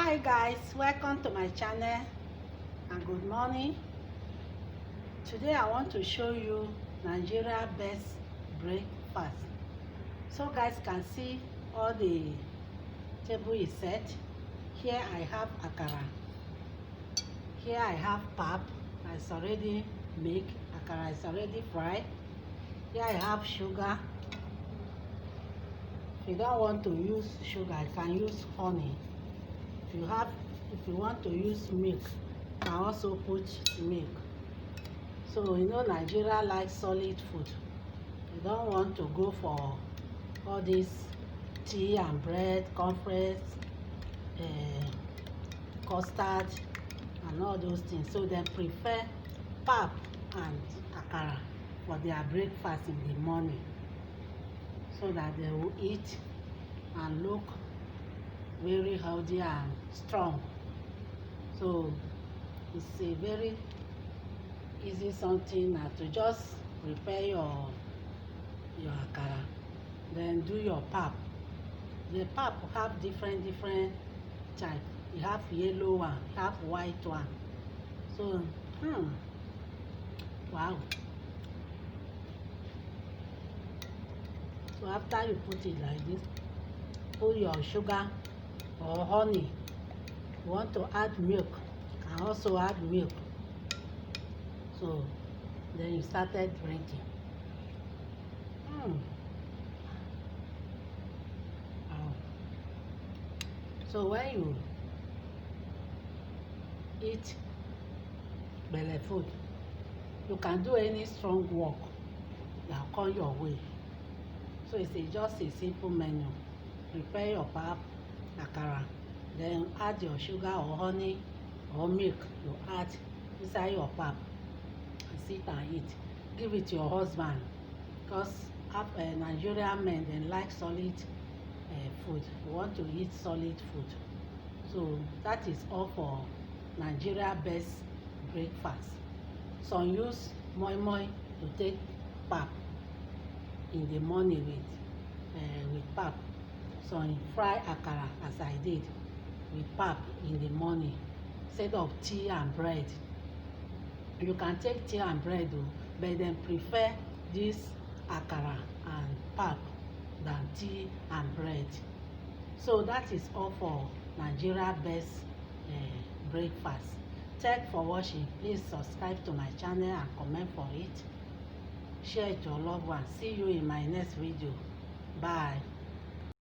Hi guys, welcome to my channel and good morning. Today I want to show you Nigeria best breakfast. So guys can see all the table is set. Here I have akara. Here I have pap that's already made. Akara is already fried. Here I have sugar. If you don't want to use sugar, you can use honey. If you want to use milk, you can also put milk. So you know Nigeria likes solid food. You don't want to go for all this tea and bread, cornflakes, custard and all those things. So they prefer pap and akara for their breakfast in the morning, so that they will eat and look very healthy and strong. So it's a very easy something to just prepare your akara, then do your pap. The pap have different type. You have yellow one, you have white one. So wow. So after you put it like this, put your sugar or honey. You want to add milk, you can also add milk. So then you started drinking. Wow. So when you eat belle food, you can do any strong work that come your way. So it's just a simple menu. Prepare your pap, akara, then add your sugar or honey or milk. You add inside your pap and sit and eat. Give it to your husband, because Nigerian men, they like solid food. You want to eat solid food. So that is all for Nigeria best breakfast. Some use moi moi to take pap in the morning with pap. Some fry akara as I did with pap in the morning instead of tea and bread. You can take tea and bread though, but then prefer this akara and pap than tea and bread. So that is all for Nigeria best breakfast. Thanks for watching. Please subscribe to my channel and comment for it. Share it to your loved ones. See you in my next video. Bye.